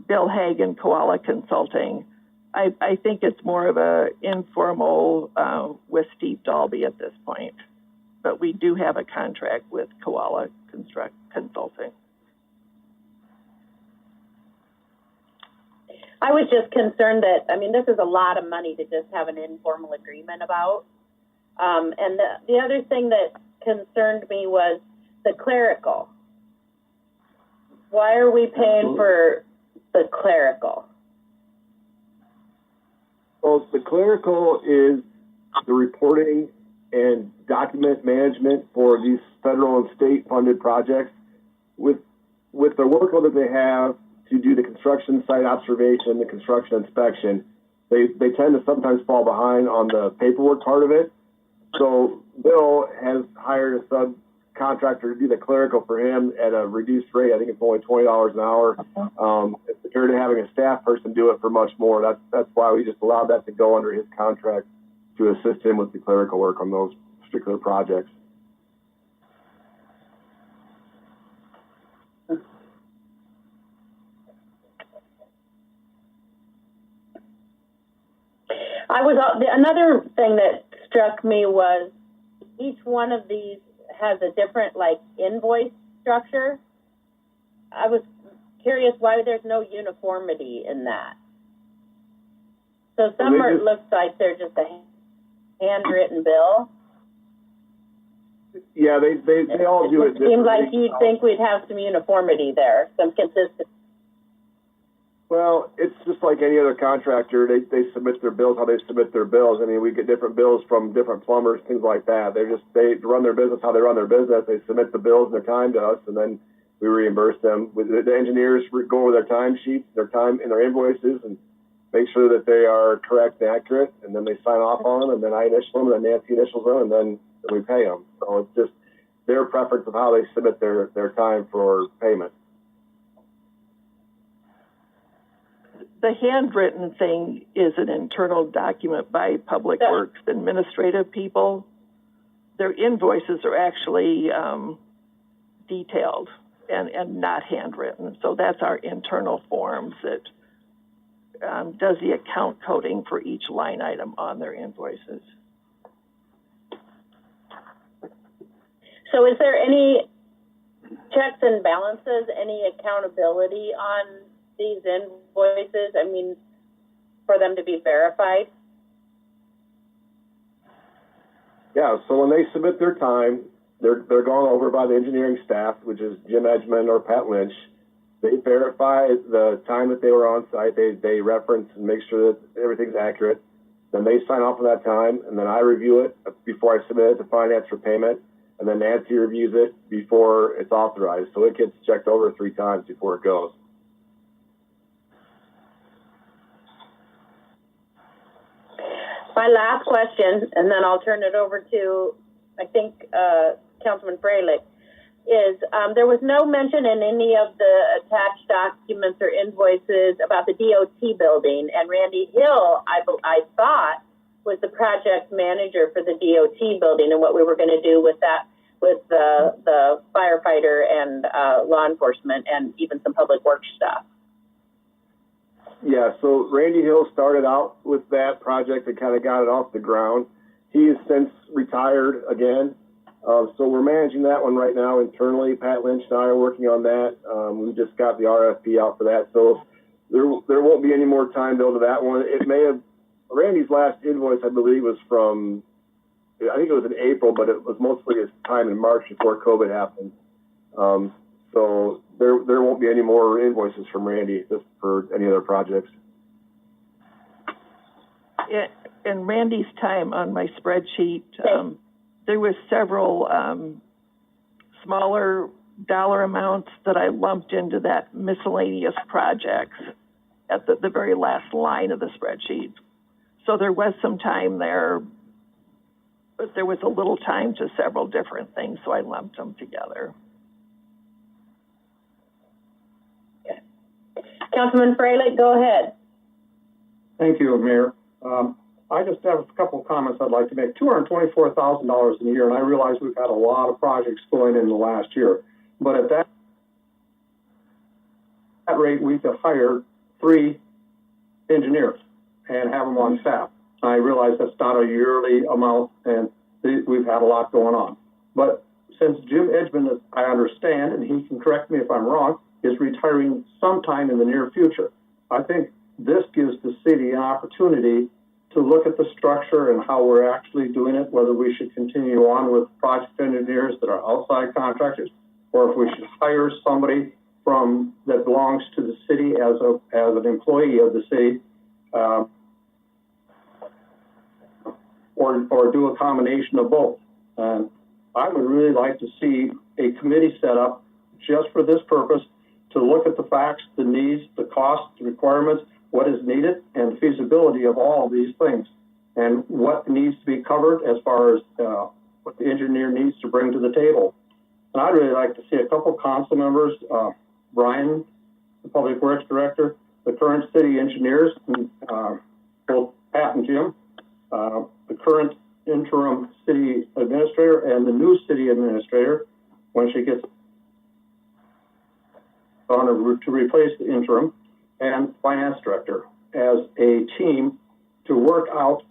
Bill Hagen, Koala Consulting. I think it's more of a informal with Steve Dalby at this point, but we do have a contract with Koala Consulting. I was just concerned that, this is a lot of money to just have an informal agreement about. And the other thing that concerned me was the clerical. Why are we paying for the clerical? Well, the clerical is the reporting and document management for these federal and state funded projects. With the workload that they have to do the construction site observation, the construction inspection, they tend to sometimes fall behind on the paperwork part of it. So Bill has hired a subcontractor to do the clerical for him at a reduced rate. I think it's only $20 an hour. Compared to having a staff person do it for much more. That's why we just allowed that to go under his contract to assist him with the clerical work on those particular projects. Another thing that struck me was each one of these has a different invoice structure. I was curious why there's no uniformity in that. So some looks like they're just a handwritten bill. Yeah, they all do it. It seems like you'd think we'd have some uniformity there, some consistency. Well, it's just like any other contractor. They submit their bills how they submit their bills. We get different bills from different plumbers, things like that. They run their business how they run their business. They submit the bills and their time to us, and then we reimburse them. The engineers go over their time sheets, their time and their invoices, and make sure that they are correct and accurate, and then they sign off on them, and then I initial them, and then Nancy initials them, and then we pay them. So it's just their preference of how they submit their time for payment. The handwritten thing is an internal document by Public Works administrative people. Their invoices are actually detailed and not handwritten. So that's our internal forms that does the account coding for each line item on their invoices. So is there any checks and balances, any accountability on these invoices, for them to be verified? Yeah, so when they submit their time, they're gone over by the engineering staff, which is Jim Edgman or Pat Lynch. They verify the time that they were on site. They reference and make sure that everything's accurate. Then they sign off on that time, and then I review it before I submit it to finance for payment, and then Nancy reviews it before it's authorized. So it gets checked over 3 times before it goes. My last question, and then I'll turn it over to, I think, Councilman Freilich. is there was no mention in any of the attached documents or invoices about the DOT building, and Randy Hill, I thought, was the project manager for the DOT building and what we were going to do with that, with the firefighter and law enforcement and even some public works stuff. Yeah, so Randy Hill started out with that project and kind of got it off the ground. He has since retired again. So we're managing that one right now internally. Pat Lynch and I are working on that. We just got the RFP out for that. So there won't be any more time billed to that one. It may have, Randy's last invoice, I believe, was from, I think it was in April, but it was mostly his time in March before COVID happened. So there won't be any more invoices from Randy for any other projects. Yeah, in Randy's time on my spreadsheet, there was several smaller dollar amounts that I lumped into that miscellaneous projects at the very last line of the spreadsheet. So there was some time there, but there was a little time to several different things, so I lumped them together. Councilman Freilich, go ahead. Thank you, Mayor. I just have a couple of comments I'd like to make. $224,000 in a year, and I realize we've had a lot of projects going in the last year. But at that rate, we could hire 3 engineers and have them on staff. I realize that's not a yearly amount, and we've had a lot going on. But since Jim Edgman, I understand, and he can correct me if I'm wrong, is retiring sometime in the near future, I think this gives the city an opportunity to look at the structure and how we're actually doing it, whether we should continue on with project engineers that are outside contractors, or if we should hire somebody that belongs to the city as an employee of the city, or do a combination of both. I would really like to see a committee set up just for this purpose, to look at the facts, the needs, the costs, the requirements, what is needed, and the feasibility of all of these things, and what needs to be covered as far as what the engineer needs to bring to the table. And I'd really like to see a couple council members, Brian, the Public Works Director, the current city engineers, both Pat and Jim, the current interim city administrator, and the new city administrator, when she gets on to replace the interim, and finance director as a team to work out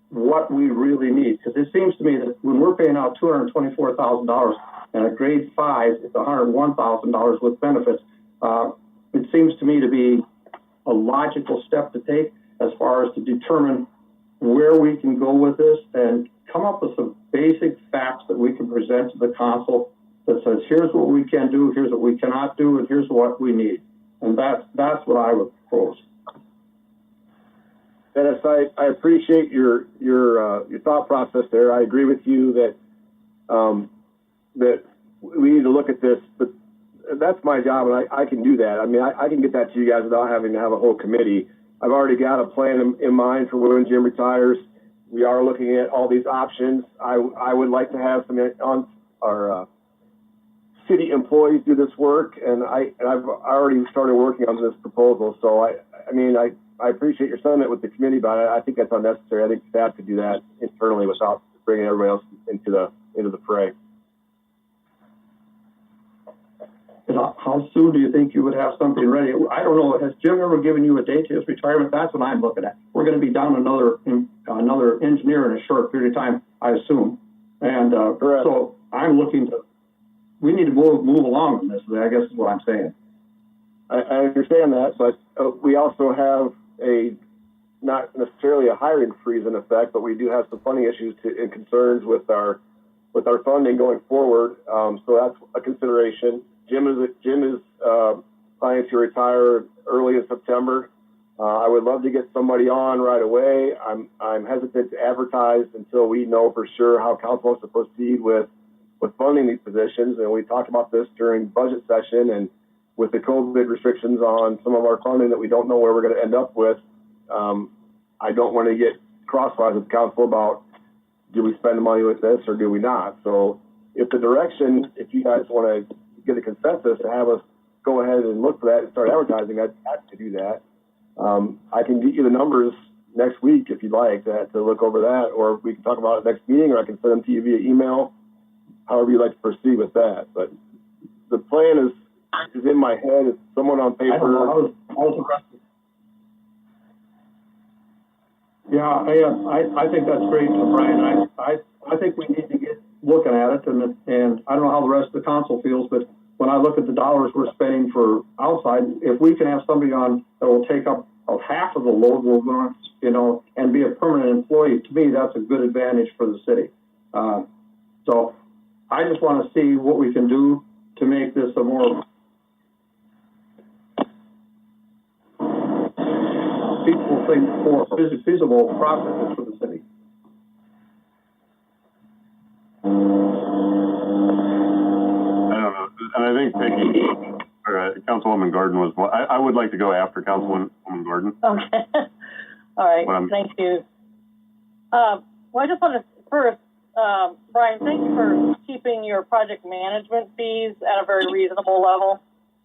what we really need. Because it seems to me that when we're paying out $224,000 and a grade 5, it's $101,000 with benefits, it seems to me to be a logical step to take as far as to determine where we can go with this and come up with some basic facts that we can present to the council that says, here's what we can do, here's what we cannot do, and here's what we need. And that's what I would propose. Dennis, I appreciate your thought process there. I agree with you that that we need to look at this, but that's my job, and I can do that. I mean, I can get that to you guys without having to have a whole committee. I've already got a plan in mind for when Jim retires. We are looking at all these options. I would like to have some on our city employees do this work, and I've already started working on this proposal. So I appreciate your sentiment with the committee about it. I think that's unnecessary. I think staff could do that internally without bringing everybody else into the fray. How soon do you think you would have something ready? I don't know. Has Jim ever given you a date to his retirement? That's what I'm looking at. We're going to be down another engineer in a short period of time, I assume. And so I'm looking to. We need to move along on this. I guess is what I'm saying. I understand that, but we also have not necessarily a hiring freeze in effect, but we do have some funding issues and concerns with our funding going forward. So that's a consideration. Jim is planning to retire early in September. I would love to get somebody on right away. I'm hesitant to advertise until we know for sure how council wants to proceed with funding these positions. And we talked about this during budget session, and with the COVID restrictions on some of our funding that we don't know where we're going to end up with. I don't want to get crosswise with council about do we spend the money with this or do we not. So if the direction, if you guys want to get a consensus to have us go ahead and look for that and start advertising, I'd have to do that. I can get you the numbers next week if you'd like to look over that, or we can talk about it next meeting, or I can send them to you via email, however you'd like to proceed with that. But the plan is in my head. It's someone on paper. I don't know. I was impressed. Yeah, I think that's great, Brian. I think we need to get looking at it, and I don't know how the rest of the council feels, but when I look at the dollars we're spending for outside, if we can have somebody on that will take up half of the load, we're going to, and be a permanent employee, to me, that's a good advantage for the city. So I just want to see what we can do to make this a more feasible process for the city. I don't know, and I think Peggy, or Councilwoman Gordon was one. I would like to go after Councilwoman Gordon. Okay. All right. Thank you. Well, I just want to first, Brian, thank you for keeping your project management fees at a very reasonable level.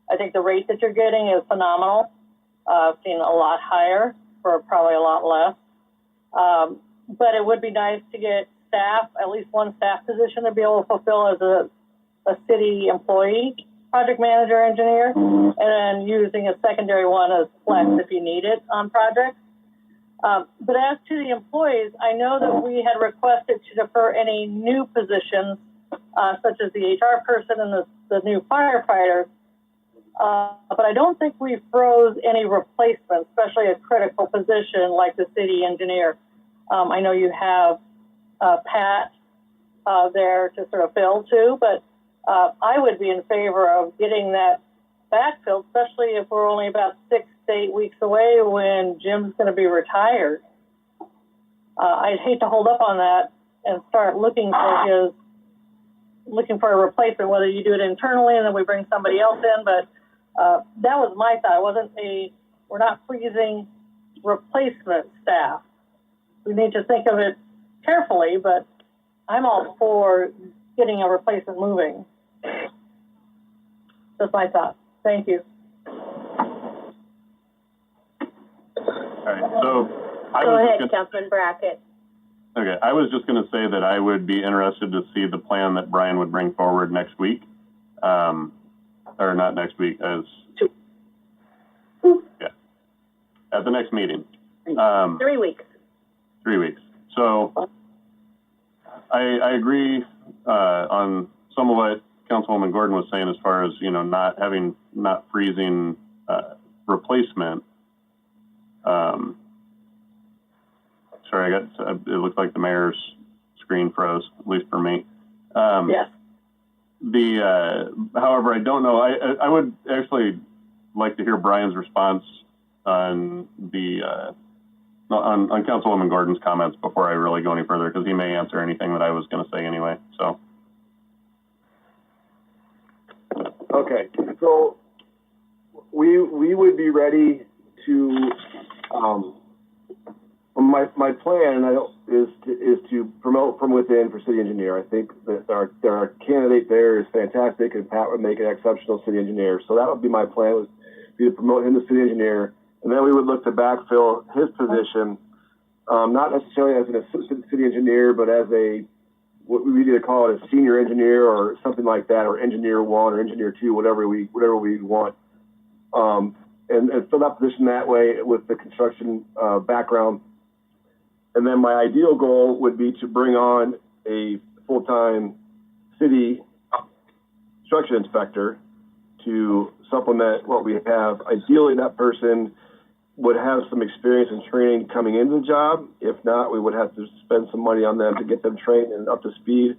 I think the rate that you're getting is phenomenal. I've seen a lot higher for probably a lot less. But it would be nice to get staff, at least one staff position to be able to fulfill as a city employee, project manager, engineer, and then using a secondary one as flex if you need it on projects. But as to the employees, I know that we had requested to defer any new positions, such as the HR person and the new firefighters. But I don't think we froze any replacements, especially a critical position like the city engineer. I know you have Pat there to sort of fill too, but I would be in favor of getting that backfilled, especially if we're only about 6 to 8 weeks away when Jim's going to be retired. I'd hate to hold up on that and start looking for a replacement, whether you do it internally and then we bring somebody else in, but that was my thought. We're not freezing replacement staff. We need to think of it carefully, but I'm all for getting a replacement moving. That's my thought. Thank you. All right, so go ahead, Councilman Brackett. Okay, I was just going to say that I would be interested to see the plan that Brian would bring forward next week. Or not next week, at the next meeting. 3 weeks. 3 weeks. So I agree on some of what Councilwoman Gordon was saying as far as, not freezing replacement. Sorry, it looked like the mayor's screen froze, at least for me. Yes. However, I don't know. I would actually like to hear Brian's response on on Councilwoman Gordon's comments before I really go any further, because he may answer anything that I was going to say anyway. So. Okay, so we would be ready to. My plan is to promote from within for city engineer. I think that our candidate there is fantastic, and Pat would make an exceptional city engineer. So that would be my plan, was to promote him to city engineer, and then we would look to backfill his position, not necessarily as an assistant city engineer, but as what we either call it a senior engineer or something like that, or engineer 1 or engineer 2, whatever we want, and fill that position that way with the construction background. And then my ideal goal would be to bring on a full-time city construction inspector to supplement what we have. Ideally, that person would have some experience and training coming into the job. If not, we would have to spend some money on them to get them trained and up to speed.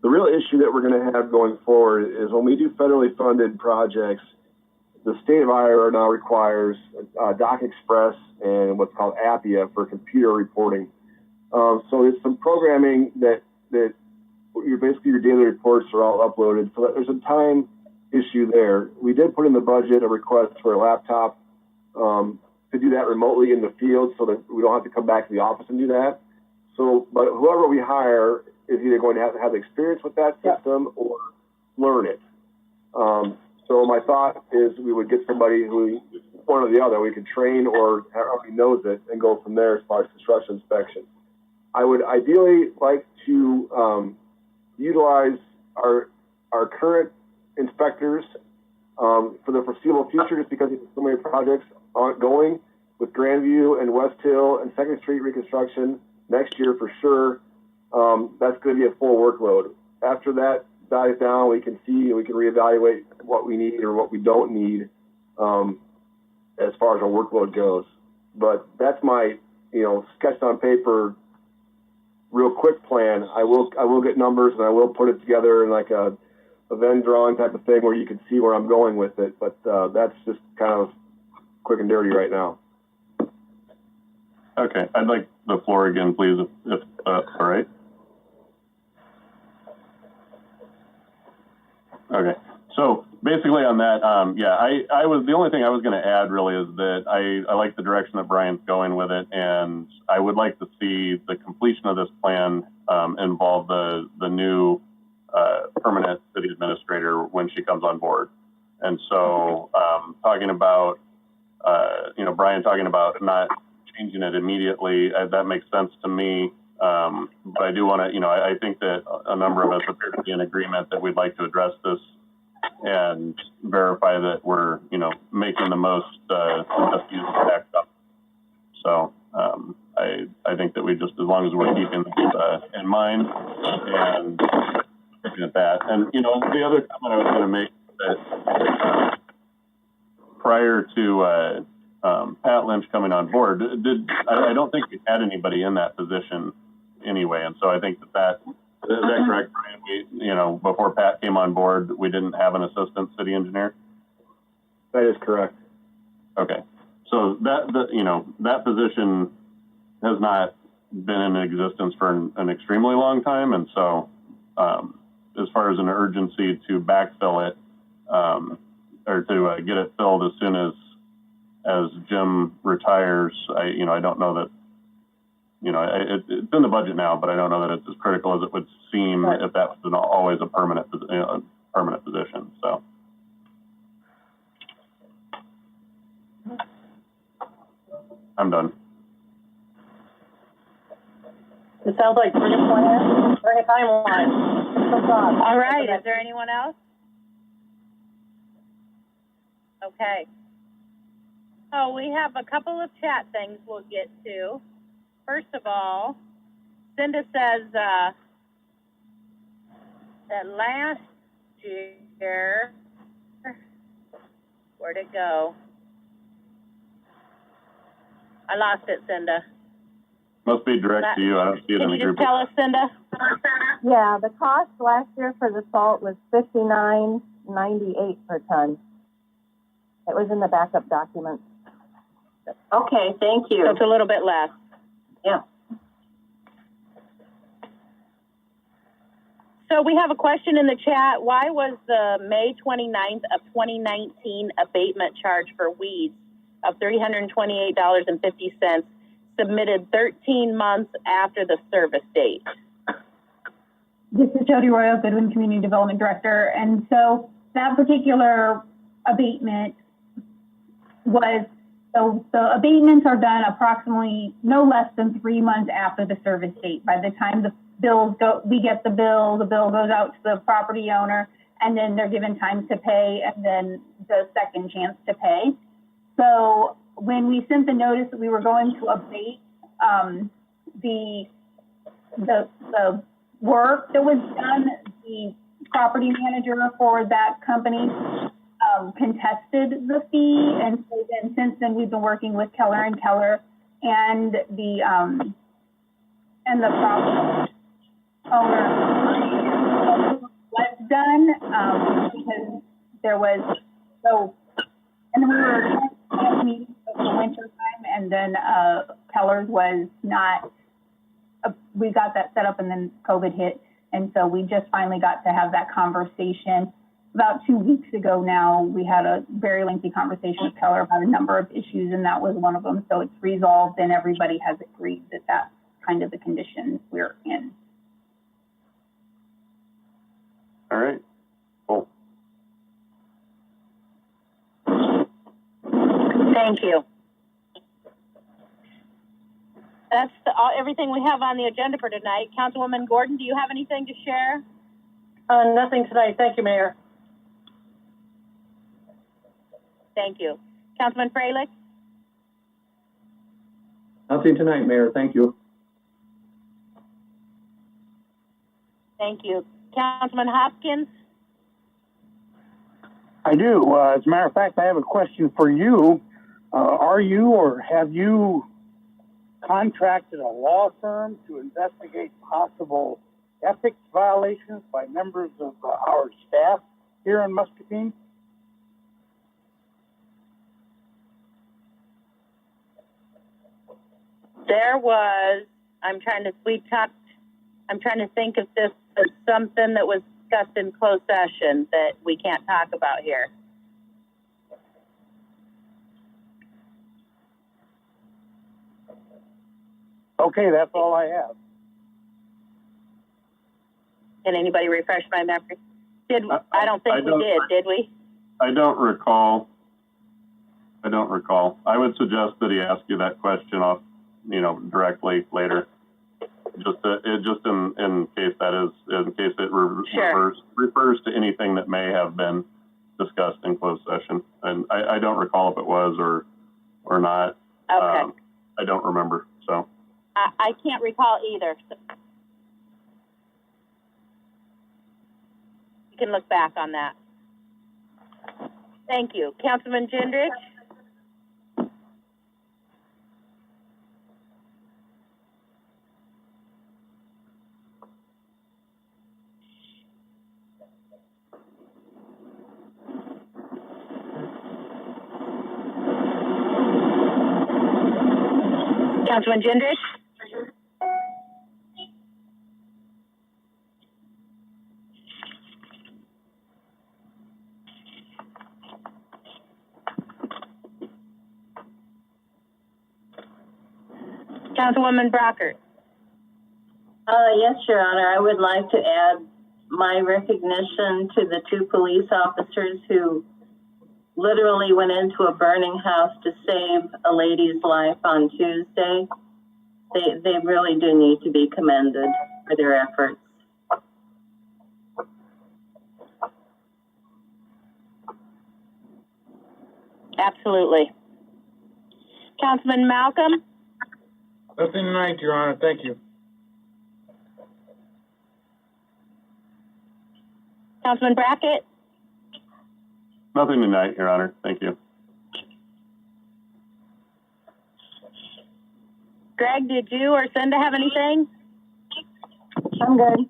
The real issue that we're going to have going forward is when we do federally funded projects, the state of Iowa now requires Doc Express and what's called APIA for computer reporting. So there's some programming that your daily reports are all uploaded. So there's a time issue there. We did put in the budget a request for a laptop to do that remotely in the field, so that we don't have to come back to the office and do that. So, but whoever we hire, is either going to have experience with that system or learn it. So my thought is we would get somebody who, one or the other, we could train or already knows it and go from there as far as construction inspection. I would ideally like to utilize our current inspectors for the foreseeable future, just because so many projects ongoing with Grandview and West Hill and 2nd Street reconstruction next year for sure. That's going to be a full workload. After that dies down, we can see and we can reevaluate what we need or what we don't need as far as our workload goes. But that's my, sketched on paper, real quick plan. I will get numbers and I will put it together in like a Venn drawing type of thing where you can see where I'm going with it. But that's just kind of quick and dirty right now. Okay, I'd like the floor again, please, if all right. Okay, so basically on that, I was, the only thing I was going to add really is that I like the direction that Brian's going with it, and I would like to see the completion of this plan involve the new permanent city administrator when she comes on board. And so talking about, Brian talking about not changing it immediately, that makes sense to me. But I do want to, I think that a number of us appear to be in agreement that we'd like to address this and verify that we're, making the most best use of tax up. So I think that we just, as long as we're keeping this in mind and looking at that. And, the other comment I was going to make that prior to Pat Lynch coming on board, I don't think we had anybody in that position anyway, and so I think that is that correct, Brian? We, before Pat came on board, we didn't have an assistant city engineer. That is correct. Okay, so that position has not been in existence for an extremely long time, and so as far as an urgency to backfill it or to get it filled as soon as Jim retires, I don't know that. It's in the budget now, but I don't know that it's as critical as it would seem if that was always a permanent position. So, I'm done. It sounds like bring a plan, bring a timeline. All right, is there anyone else? Okay. Oh, we have a couple of chat things we'll get to. First of all, Cinda says that last year, where'd it go? I lost it, Cinda. Must be direct to you. I don't see it in the group. Can you just tell us, Cinda? Yeah, the cost last year for the salt was $59.98 per ton. It was in the backup document. Okay, thank you. So it's a little bit less. Yeah. So we have a question in the chat. Why was the May 29th of 2019 abatement charge for weeds of $328.50 submitted 13 months after the service date? This is Jody Royal, Goodwin Community Development Director. And so that particular abatement was, so the abatements are done approximately no less than 3 months after the service date. By the time the bills go, we get the bill goes out to the property owner, and then they're given time to pay, and then the second chance to pay. So when we sent the notice that we were going to abate, the work that was done, the property manager for that company contested the fee, and so then since then we've been working with Keller and Keller, and the property owner was done because there was and we were at meetings for the winter time, and then Keller's was not. We got that set up, and then COVID hit, and so we just finally got to have that conversation. About 2 weeks ago now, we had a very lengthy conversation with Keller about a number of issues, and that was one of them. So it's resolved, and everybody has agreed that that's kind of the condition we're in. All right. Cool. Thank you. That's everything we have on the agenda for tonight. Councilwoman Gordon, do you have anything to share? Nothing tonight. Thank you, Mayor. Thank you. Councilman Freilich? Nothing tonight, Mayor. Thank you. Thank you. Councilman Hopkins? I do. As a matter of fact, I have a question for you. Are you or have you contracted a law firm to investigate possible ethics violations by members of our staff here in Muscatine? There was, I'm trying to think if this was something that was discussed in closed session that we can't talk about here. Okay, that's all I have. Can anybody refresh my memory? I don't think we did we? I don't recall. I would suggest that he ask you that question off, directly later. Just in case it refers to anything that may have been discussed in closed session. And I don't recall if it was or not. Okay. I don't remember, so. I can't recall either. So you can look back on that. Thank you. Councilman Gendrich? Councilman Gendrich? Councilwoman Brockert? Yes, Your Honor. I would like to add my recognition to the two police officers who literally went into a burning house to save a lady's life on Tuesday. They really do need to be commended for their efforts. Absolutely. Councilman Malcolm? Nothing tonight, Your Honor. Thank you. Councilman Brackett? Nothing tonight, Your Honor. Thank you. Greg, did you or Cinda have anything? I'm good.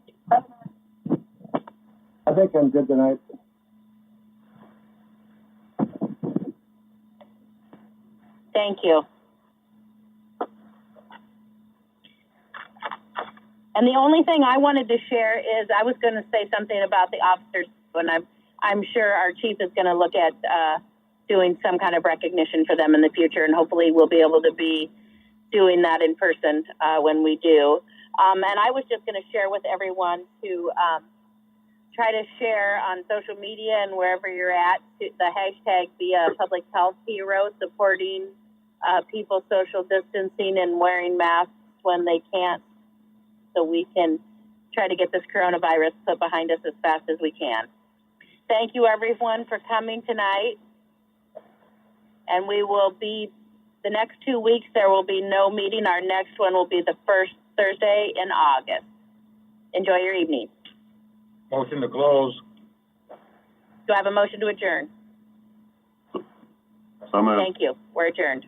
I think I'm good tonight. Thank you. And the only thing I wanted to share is I was going to say something about the officers, and I'm sure our chief is going to look at doing some kind of recognition for them in the future, and hopefully we'll be able to be doing that in person when we do. And I was just going to share with everyone to try to share on social media and wherever you're at the hashtag Be a Public Health Hero, supporting people social distancing and wearing masks when they can't, so we can try to get this coronavirus put behind us as fast as we can. Thank you, everyone, for coming tonight. And we will be, the next 2 weeks, there will be no meeting. Our next one will be the first Thursday in August. Enjoy your evening. Motion to close. Do I have a motion to adjourn? So moved. Thank you. We're adjourned.